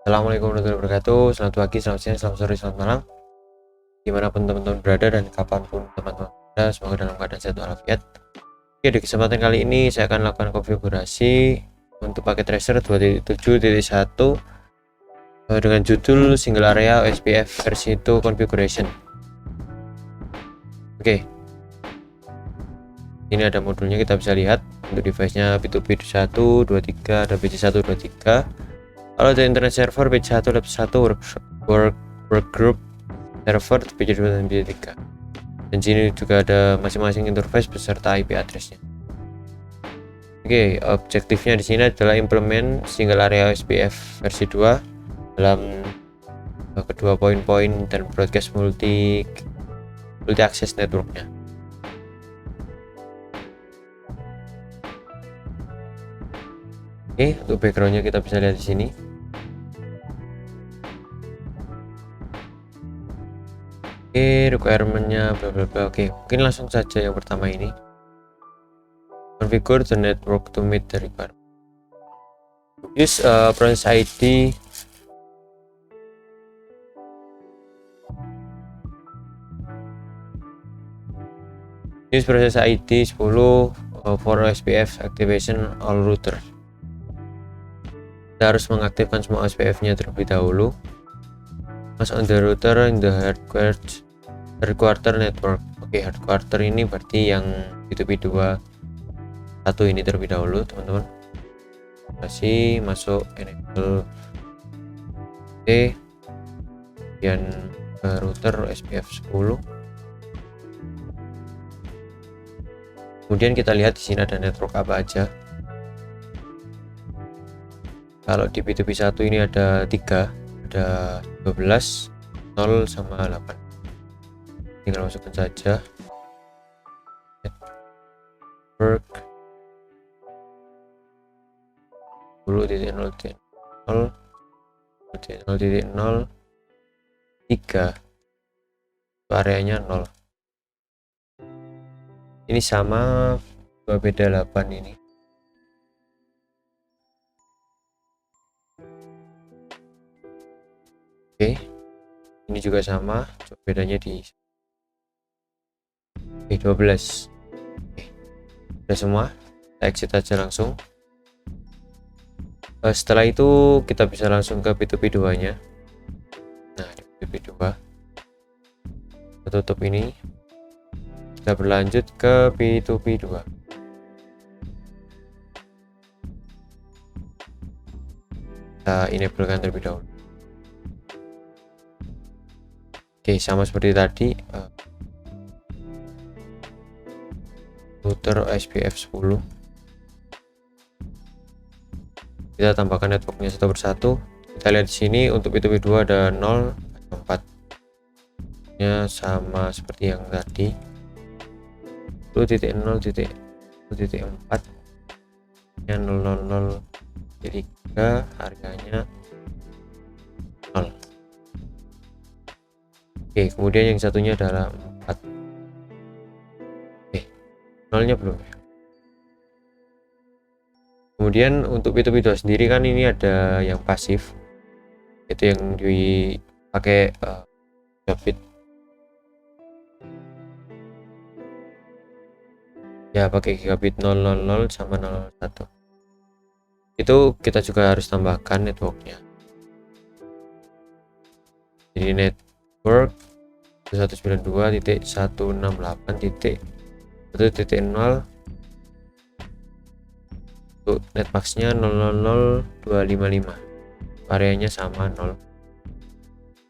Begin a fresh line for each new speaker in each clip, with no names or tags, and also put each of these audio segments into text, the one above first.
Assalamualaikum warahmatullahi wabarakatuh. Selamat pagi, selamat siang, selamat sore, selamat malam. Dimanapun teman-teman berada dan kapanpun teman-teman berada, semoga dalam keadaan sehat walafiat. Oke, di kesempatan kali ini saya akan lakukan konfigurasi untuk paket tracer 2.7.1 dengan judul single area OSPF versi 2 configuration. Oke, ini ada modulnya, kita bisa lihat untuk device-nya P2P1, 23, dan PC1, 23. Kalau ada internet server PC1, lab1, workgroup server PC2 dan PC3. Dan sini juga ada masing-masing interface beserta IP address-nya. Oke, objektifnya di sini adalah implement single area OSPF versi 2 dalam kedua poin-poin dan broadcast multi access networknya. Oke, untuk backgroundnya kita bisa lihat di sini. Oke, requirementnya bla bla bla. Oke, mungkin langsung saja yang pertama ini. Configure the network to meet the requirement. Use process ID use process ID 10 for OSPF activation all router. Kita harus mengaktifkan semua OSPF-nya terlebih dahulu. Mas on the router in the headquarter network. Oke, headquarter ini berarti yang P2P2 satu ini terlebih dahulu, teman-teman. Kasih masuk enable kemudian router OSPF 10. Kemudian kita lihat di sini ada network apa aja. Kalau di P2P1 ini ada 3, ada 12, 0 sama 8. Tinggal masukkan saja network 10.0.0 3, areanya 0. Ini sama, beda 8 ini. Oke, ini juga sama, coba bedanya di 12. Oke, udah semua, kita exit aja langsung. Setelah itu kita bisa langsung ke P2P2 nya. Nah, di P2P2 kita tutup ini, kita berlanjut ke P2P2. Kita enablekan terlebih dahulu. Oke, sama seperti tadi, router OSPF 10. Kita tambahkan networknya satu persatu. Kita lihat di sini untuk P2P2 ada 0, 4 nya sama seperti yang tadi. 10.0.4 nya 000.3, harganya 0. Oke, kemudian yang satunya adalah 4. Oke, 0 nya belum ya. Kemudian untuk P2P2 sendiri kan ini ada yang pasif, itu yang dipakai gigabit ya, pakai gigabit 000 sama 01. Itu kita juga harus tambahkan networknya. Jadi network 192.168.1.0 untuk netmaxnya 000.255, areanya sama 0.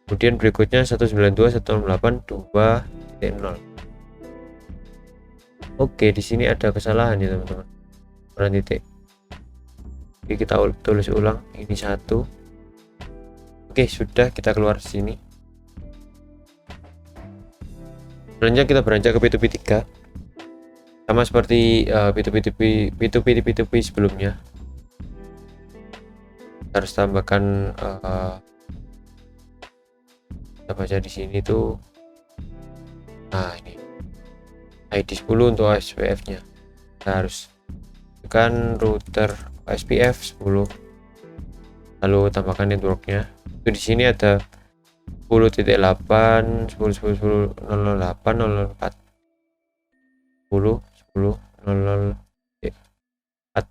Kemudian berikutnya 192.168.2.0. Oke, di sini ada kesalahan ya teman-teman, kurang titik. Jadi kita tulis ulang, ini 1. Oke, sudah, kita keluar sini. Selanjutnya kita beranjak ke P2P3. Sama seperti P2P sebelumnya, kita harus tambahkan kita baca di sini tuh. Nah, ini ID 10 untuk OSPF nya. Kita harus tekan router OSPF 10. lalu tambahkan networknya. Itu di sini ada 10.8 10 10 10 008 004 10 10 00 4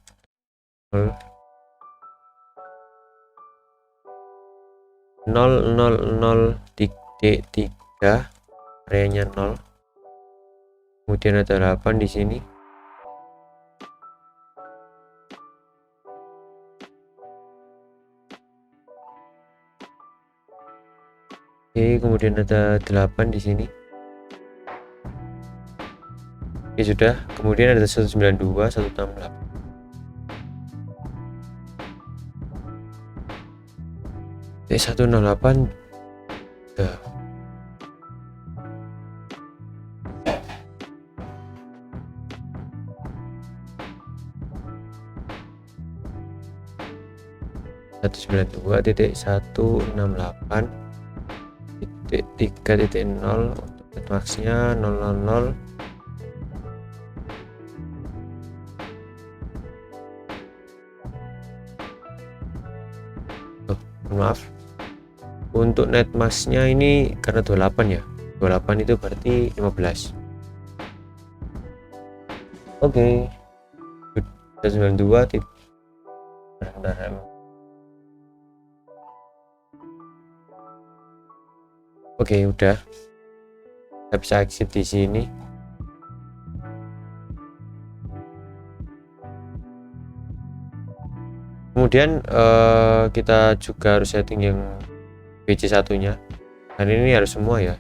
0 000.3 areanya 0, kemudian ada 8 di sini. Oke, kemudian ada 8 di sini. Oke, sudah. Kemudian ada 192 168. 108 udah. Satu 192.168.3.0 untuk netmaxnya 000. Maaf, untuk netmaxnya ini karena 28 ya, 28 itu berarti 15. Oke, 92 bentar. Oke, udah. Kita bisa exit di sini. Kemudian kita juga harus setting yang PC1 nya, dan ini harus semua ya,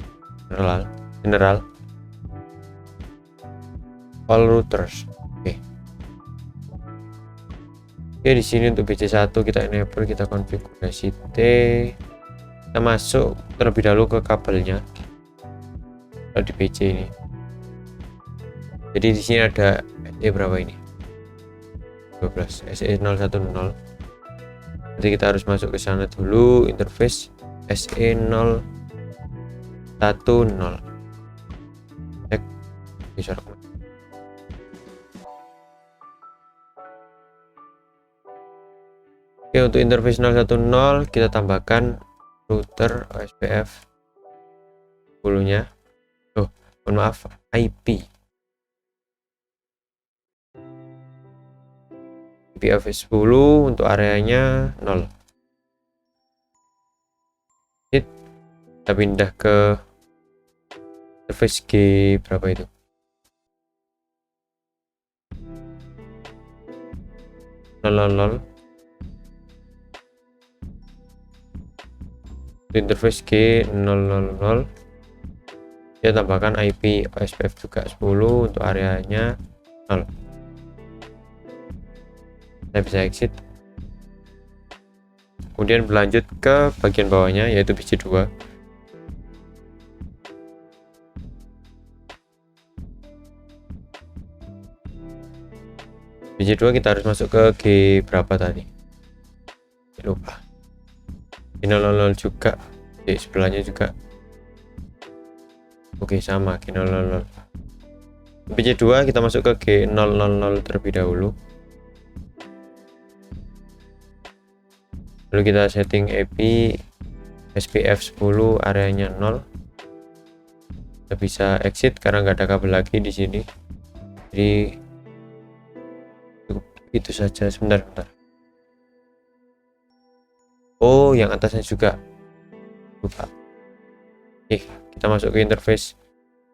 general all routers. Oke, di sini untuk PC1 kita enable, kita konfigurasi T, kita masuk terlebih dahulu ke kabelnya kalau di PC ini. Jadi di sini ada SE berapa ini, 12 SE010. Jadi kita harus masuk ke sana dulu, interface SE010. Cek bisa. Oke, untuk interface 010 kita tambahkan router OSPF 10 nya. Mohon maaf, IP IPv10 untuk areanya 0. Kita pindah ke interface G berapa itu, interface G 000. Kita tambahkan IP OSPF juga 10 untuk areanya 0. Saya bisa exit, kemudian berlanjut ke bagian bawahnya yaitu PC2. PC2 kita harus masuk ke G berapa tadi, lupa, G 000 juga, di sebelahnya juga. Oke, sama G 000. PC2 kita masuk ke G 000 terlebih dahulu, lalu kita setting IP SPF 10 areanya 0. Kita bisa exit karena nggak ada kabel lagi di sini, jadi itu saja. Sebentar. Oh, yang atasnya juga lupa. Oke, kita masuk ke interface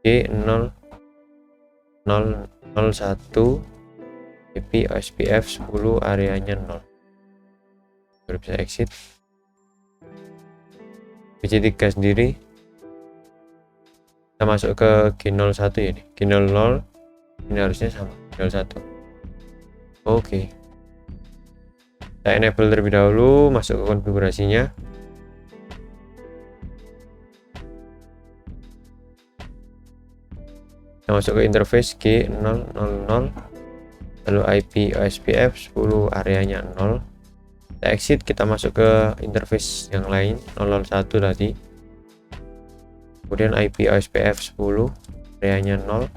G001 IP OSPF 10 areanya 0. Baru bisa exit. PC3 sendiri kita masuk ke G01 ya, nih G00 ini harusnya sama G01. Oke, kita enable terlebih dahulu, masuk ke konfigurasinya. Kita masuk ke interface G000, lalu IP OSPF 10 areanya 0. Kita exit, kita masuk ke interface yang lain 001 tadi, kemudian IP OSPF 10 areanya 0.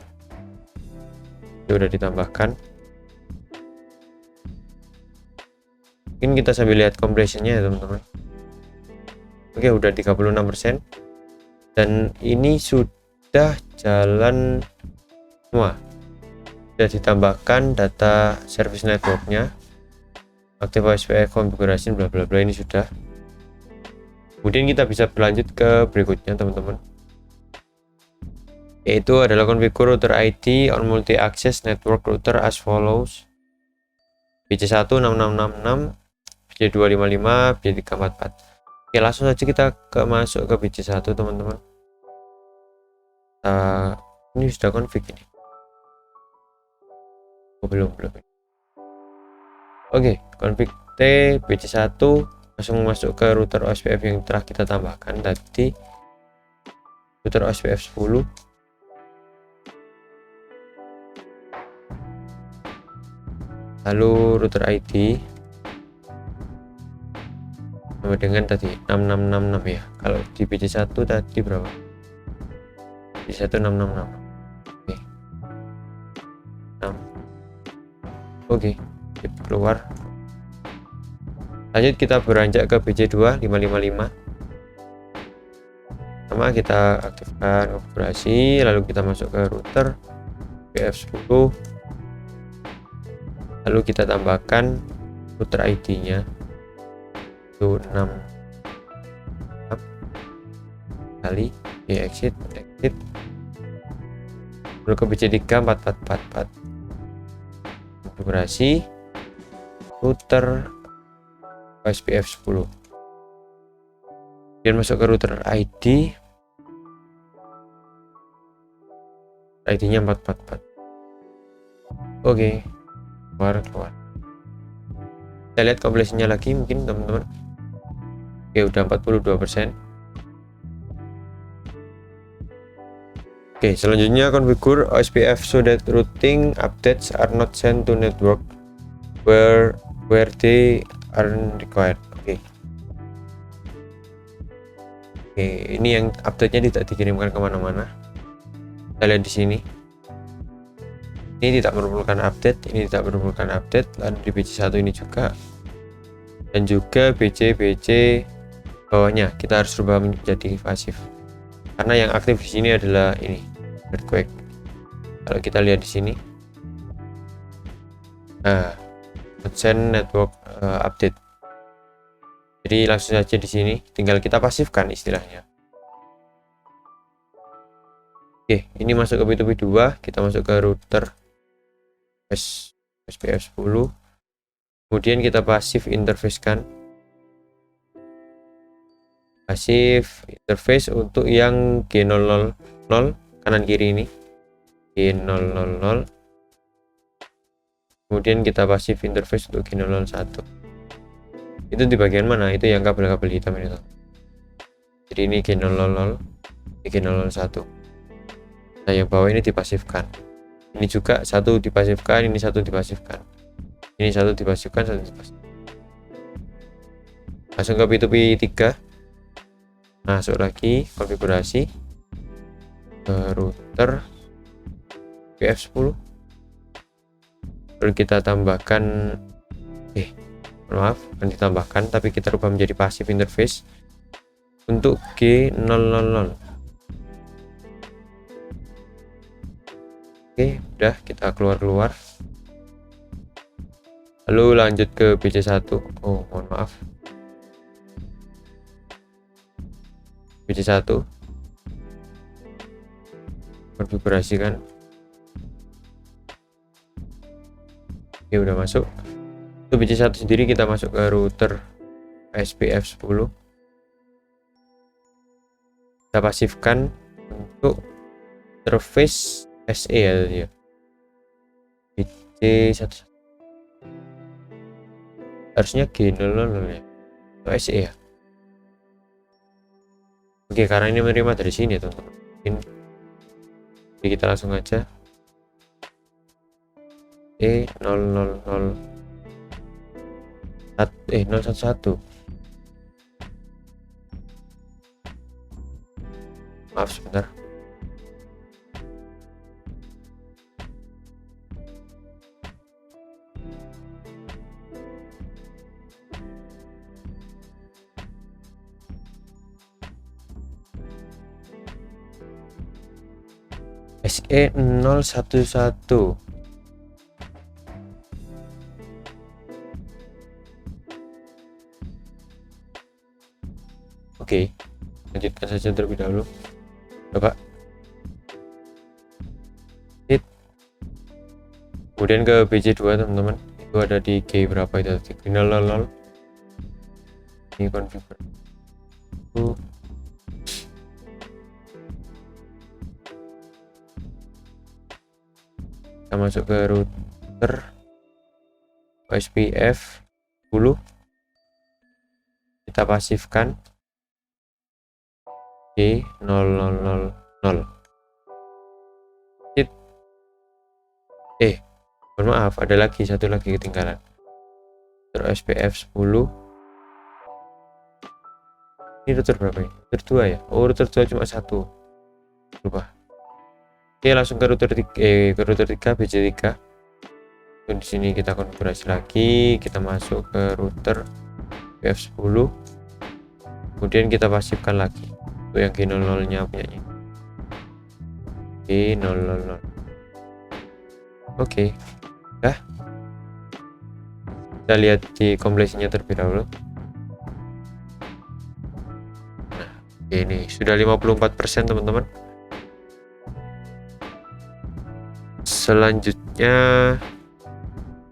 Itu sudah ditambahkan. Mungkin kita sambil lihat compressionnya ya teman-teman. Oke, udah 36%, dan ini sudah jalan semua. Sudah ditambahkan data service networknya, aktif OSPF konfigurasi bla bla bla, ini sudah. Kemudian kita bisa berlanjut ke berikutnya teman-teman, yaitu adalah configure router ID on multi access network router as follows: BC1 6666, BC2 55, BC3 44. Oke, langsung saja kita masuk ke BC1 teman-teman. Ini sudah config ini. Oh, belum. Oke, config T BC1, langsung masuk ke router OSPF yang telah kita tambahkan tadi, router OSPF 10. Lalu router ID sama dengan tadi 6666 ya. Kalau di BC1 tadi berapa? BC1 666. Oke. 6. Oke, keluar. Lanjut kita beranjak ke BC2 555. Sama kita aktifkan konfigurasi, lalu kita masuk ke router BF10. Lalu kita tambahkan router ID-nya itu 6 kali, exit, lalu ke BC3 4444. Konfigurasi router OSPF 10, dan masuk ke router ID nya 444. Oke, keluar. Kita lihat completionnya lagi mungkin teman-teman. Oke, udah 42%. Oke, selanjutnya configure OSPF so that routing updates are not sent to network where they aren't required. Oke, ini yang update-nya tidak dikirimkan kemana-mana. Kita lihat di sini. Ini tidak memerlukan update, ini tidak memerlukan update. Lalu di BC1 ini juga, dan juga BC bawahnya kita harus rubah menjadi pasif, karena yang aktif di sini adalah ini earthquake. Kalau kita lihat di sini, nah, send network update. Jadi langsung saja di sini tinggal kita pasifkan istilahnya. Oke, ini masuk ke P2P 2, kita masuk ke router OSPF 10. Kemudian kita pasif interface kan. Pasif interface untuk yang G000 kanan kiri ini. G000. Kemudian kita pasif interface untuk G001. Itu di bagian mana? Itu yang kabel-kabel hitam itu. Jadi ini G000, G001. Nah, yang bawah ini dipasifkan. Ini juga satu dipasifkan, ini satu dipasifkan. Ini satu dipasifkan, satu dipasifkan. Langsung ke P2P 3. Masuk lagi konfigurasi ke router BF10. Lalu kita tambahkan maaf, bukan ditambahkan, tapi kita rubah menjadi pasif interface untuk G000. Oke, udah kita keluar. Lalu lanjut ke BC1. Oh, mohon maaf. BC1 konfigurasikan. Oke, udah masuk. Untuk BC1 sendiri kita masuk ke router OSPF 10. Kita pasifkan untuk interface SE ya. BC1 harusnya G00 ya, atau SE ya. Oke, karena ini menerima dari sini ya teman-teman. Jadi kita langsung aja E000 011. Maaf sebentar. SE011. Oke, lanjutkan saja terlebih dahulu. Coba. Hit. Kemudian ke BC2 teman-teman. Itu ada di G berapa itu? Signal 00. Ini configure. Kita masuk ke router OSPF 10. Kita pasifkan G0000. Mohon maaf, ada lagi satu lagi ketinggalan. Router OSPF 10. Ini router berapa ini? Router 2 ya? Oh, router 2 cuma satu. Lupa. Oke, langsung ke router 3, BC3. Di sini kita konfigurasi lagi, kita masuk ke router OSPF 10. Kemudian kita pasifkan lagi untuk yang G00 nya punyanya. G000. Oke. Dah. Kita lihat di komplesinya terlebih dahulu. Nah, ini sudah 54% teman-teman. Selanjutnya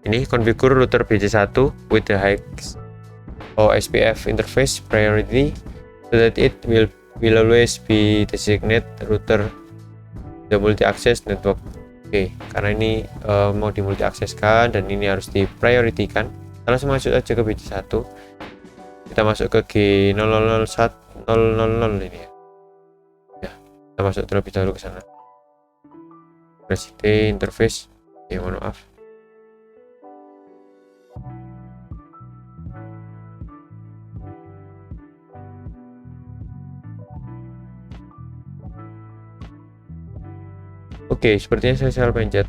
ini configure router BC1 with the high OSPF interface priority so that it will always be designated router the multi-access network. Oke, karena ini mau di multi akseskan dan ini harus diprioritikan. Kita langsung masuk aja ke BC1. Kita masuk ke G001000 ini ya. Ya, kita masuk terlebih dahulu ke sana. Preside interface. Ya, mohon maaf. Oke, sepertinya saya salah pencet.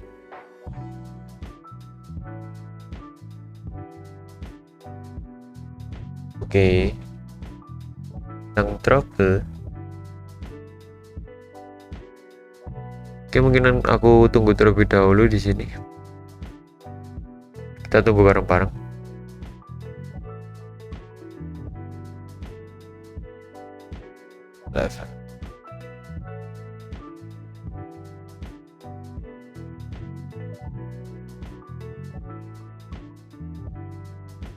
Oke. Tentang trouble. Oke, mungkin aku tunggu terlebih dahulu di sini. Kita tunggu bareng-bareng. Live.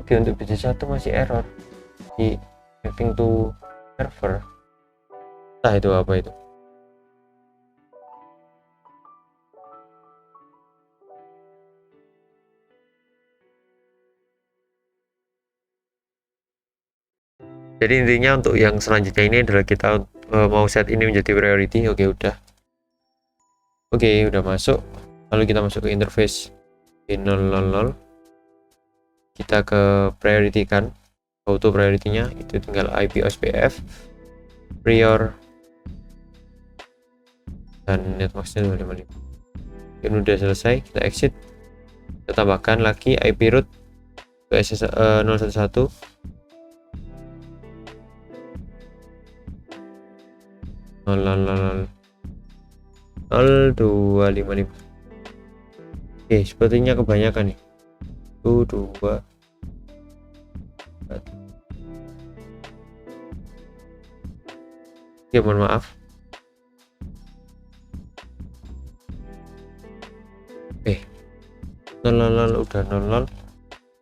Oke, untuk BC1 masih error di connecting to server. Entah itu apa itu. Jadi intinya untuk yang selanjutnya ini adalah kita mau set ini menjadi priority. Oke, udah. Oke, udah masuk. Lalu kita masuk ke interface G000. Kita ke priority kan, auto priority-nya itu tinggal IP OSPF prior dan netmasknya 255. Ini udah selesai, kita exit. Kita tambahkan lagi IP root ke SS011. Oke, sepertinya kebanyakan nih. 1, 2. Oke, mohon maaf. Udah 00.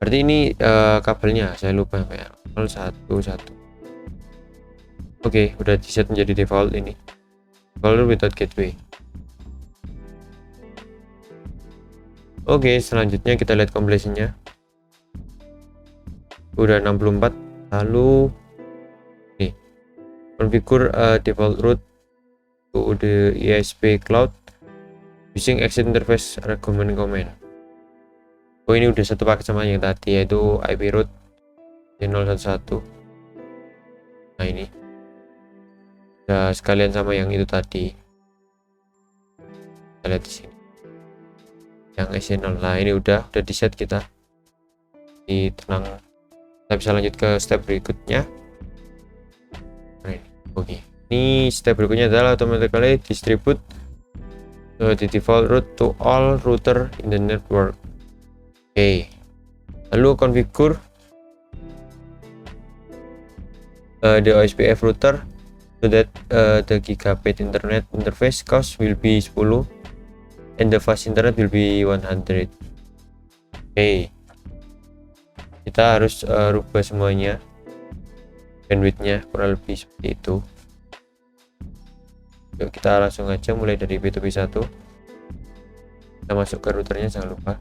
Berarti ini kabelnya saya lupa ya. 011. Oke, udah di set menjadi default ini. Default without gateway. Oke, selanjutnya kita lihat komplesinya. Udah 64. Lalu nih, configure default route to the ESP cloud using exit interface recommend command. Oh, ini udah satu paket sama yang tadi, yaitu IP route G011. Nah, ini udah sekalian sama yang itu tadi. Kita lihat di sini yang SE0. Nah, ini udah di set kita. Di tenang, kita bisa lanjut ke step berikutnya. Nah, ini. Oke, ini step berikutnya adalah automatically distribute the default route to all router in the network. Oke, lalu configure the OSPF router so that the gigabit internet interface cost will be 10 and the fast internet will be 100. Oke, kita harus rubah semuanya, bandwidthnya kurang lebih seperti itu. Yuk kita langsung aja mulai dari P2P1. Kita masuk ke routernya, jangan lupa.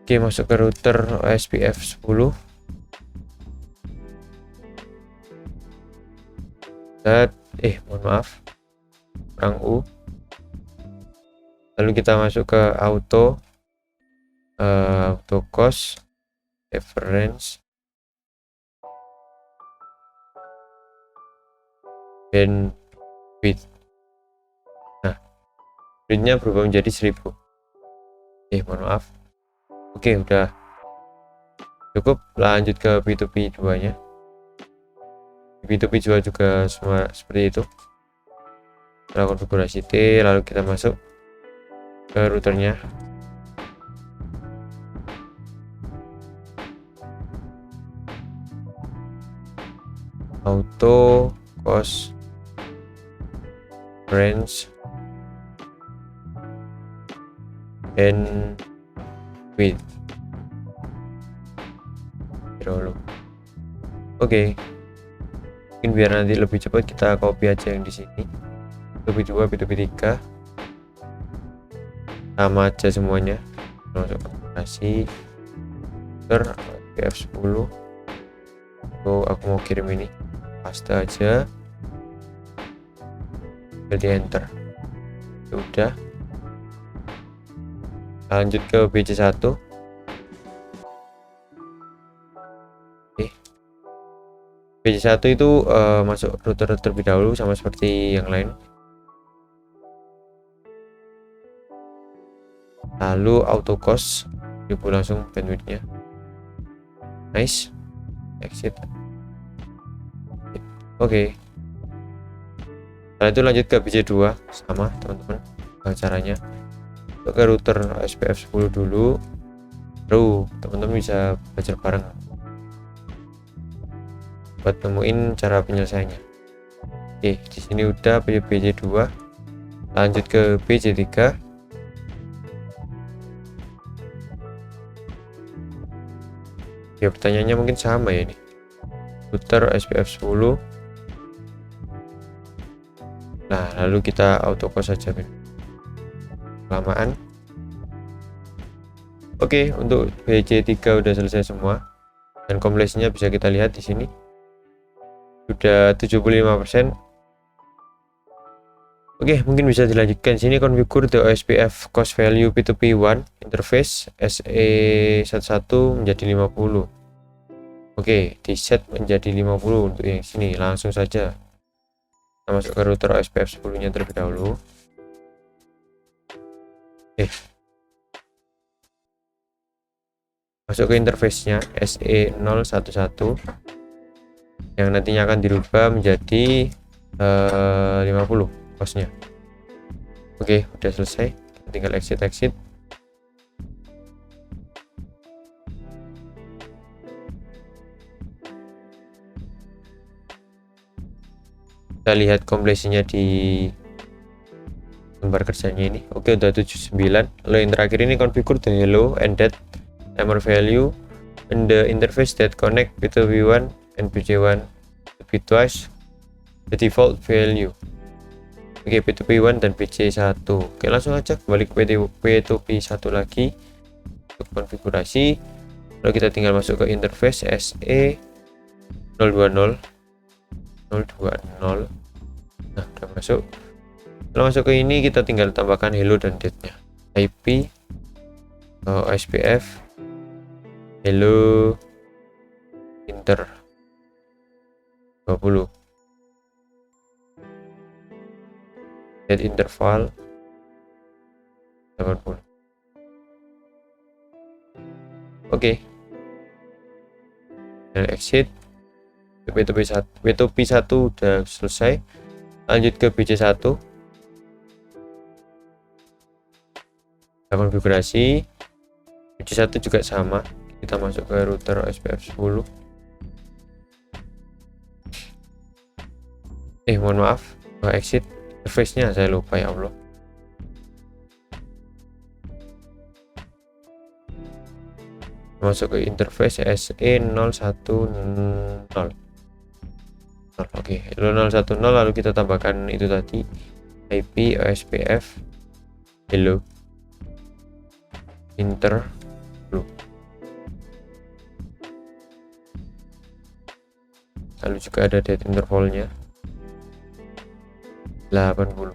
Oke, masuk ke router OSPF 10. Mohon maaf, kurang U. Lalu kita masuk ke auto cost reference bandwidth. Nah, bandwidthnya berubah menjadi 1000. Mohon maaf. Oke, udah cukup. Lanjut ke P2P 2 nya. P2P 2 juga semua seperti itu. Setelah konfigurasi T, lalu kita masuk ke routernya. Auto cost range and width. Oke, mungkin biar nanti lebih cepat kita copy aja yang di sini. P2P 2, P2P 3 sama aja semuanya. Masuk konfigurasi router PF10. So aku mau kirim ini, paste aja, jadi enter. Udah, lanjut ke BC1. BC1 itu masuk router terlebih dahulu sama seperti yang lain. Lalu auto cost, ibu langsung bandwidthnya. Nice. Exit. Oke. Setelah itu lanjut ke BC2, sama teman-teman caranya. Untuk ke router SPF 10 dulu, baru teman-teman bisa belajar bareng buat nemuin cara penyelesaiannya. Oke, di sini udah BC2. Lanjut ke BC3. Ya, pertanyaannya mungkin sama ya ini. Router SPF 10. Nah, lalu kita auto cost saja, kelamaan. Oke, untuk BC3 udah selesai semua. Dan komplesinya bisa kita lihat di sini. Sudah 75%. Oke, mungkin bisa dilanjutkan. Sini configure the OSPF cost value P2P1 interface SE11 menjadi 50. Oke, di set menjadi 50 untuk yang sini. Langsung saja kita masuk ke router OSPF 10 nya terlebih dahulu. Masuk ke interface-nya SE011 yang nantinya akan dirubah menjadi 50 costnya. Oke, udah selesai, tinggal exit. Kita lihat komplesinya di lembar kerjanya ini. Oke, udah 79. Lalu yang terakhir ini configure the hello and that timer value and the interface that connect P2P1 and PC1 to bitwise the default value. Oke, P2P1 dan PC1. Oke, langsung aja kembali ke P2P1 lagi untuk konfigurasi. Lalu kita tinggal masuk ke interface SE020. Nah, udah masuk. Kalau masuk ke ini kita tinggal tambahkan hello dan date-nya. IP OSPF hello inter 20. Date interval 80. Oke. Dan exit. P2P1 udah selesai. Lanjut ke BC1. Kita konfigurasi. BC1 juga sama. Kita masuk ke router SPF 10. Mohon maaf, exit interface-nya saya lupa, ya Allah. Masuk ke interface SE010. Oke, 010, lalu kita tambahkan itu tadi IP OSPF hello inter blue. Lalu juga ada date intervalnya 80.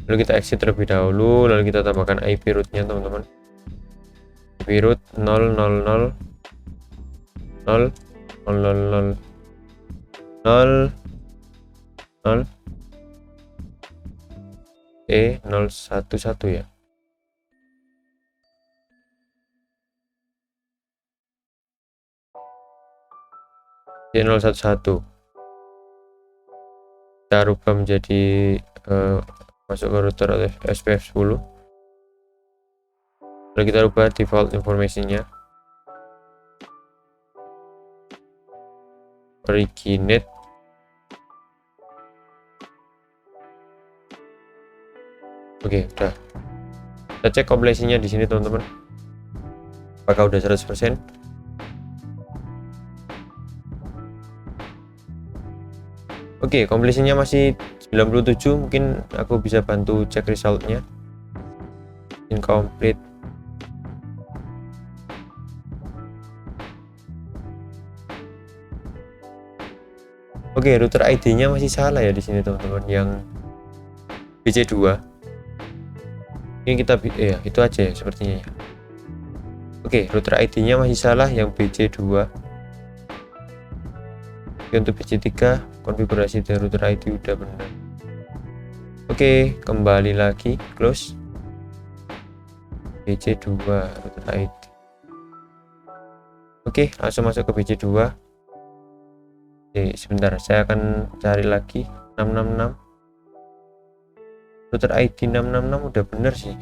Lalu kita exit terlebih dahulu, lalu kita tambahkan IP root-nya, teman-teman. IP root 000 0 0 0 0 0 011 ya. D011 kita rubah menjadi masuk ke router SPF 10. Lalu kita rubah default information-nya originate. Oke, udah. Kita cek completion-nya di sini, teman-teman. Apakah udah 100%? Oke, completion-nya masih 97. Mungkin aku bisa bantu cek result-nya. Incomplete. Oke, router ID-nya masih salah ya di sini, teman-teman. Yang BC2. Ini kita ya itu aja ya sepertinya ya. Oke, router ID-nya masih salah yang BC2. Oke, untuk BC3 konfigurasi dari router ID udah benar. Oke, kembali lagi close. BC2 router ID. Oke, langsung masuk ke BC2. Oke, sebentar, saya akan cari lagi 666. Router ID 666 udah bener sih.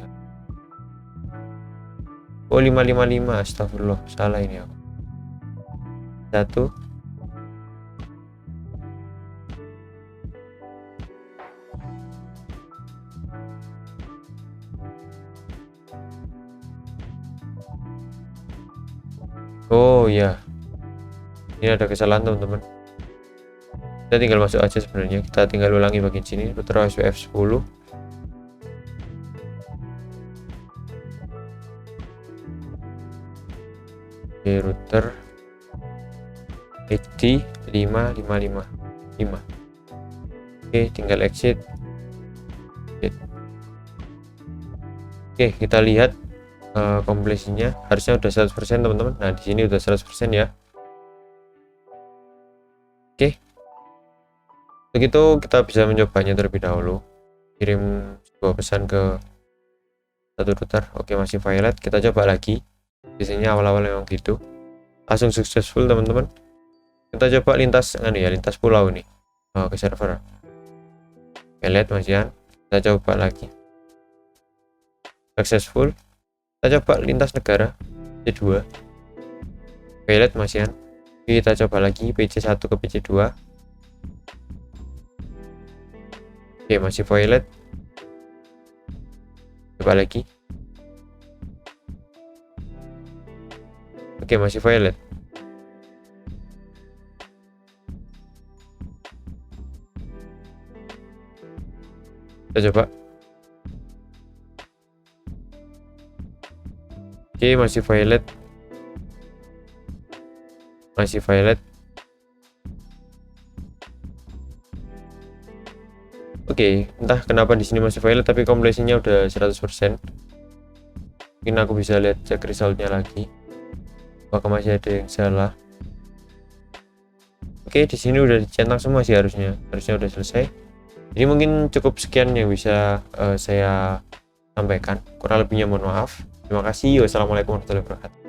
Oh, 555, astagfirullah, salah ini aku. 1 Oh ya, ini ada kesalahan, teman-teman. Kita tinggal masuk aja sebenarnya. Kita tinggal ulangi bagian sini, router SPF 10. Oke, router ID 5555. Oke, tinggal exit. Oke, kita lihat completion-nya harusnya udah 100%, teman-teman. Nah, di sini udah 100% ya. Oke. Begitu kita bisa mencobanya terlebih dahulu. Kirim sebuah pesan ke satu router. Oke, masih violet. Kita coba lagi. Biasanya awal-awal memang gitu. Langsung successful, teman-teman. Kita coba lintas lintas pulau nih. Ke server. Violet masihan. Kita coba lagi. Successful. Kita coba lintas negara PC2. Violet masihan. Kita coba lagi PC1 ke PC2. Oke, masih violet. Coba lagi. Oke, masih violet. Kita coba. Oke, masih violet. Masih violet. Oke, entah kenapa di sini masih violet tapi completion-nya udah 100%. Mungkin aku bisa lihat cek result-nya lagi. Apakah masih ada yang salah? Oke, di sini udah dicetak semua sih harusnya. Harusnya udah selesai. Jadi mungkin cukup sekian yang bisa saya sampaikan. Kurang lebihnya mohon maaf. Terima kasih. Wassalamualaikum warahmatullahi wabarakatuh.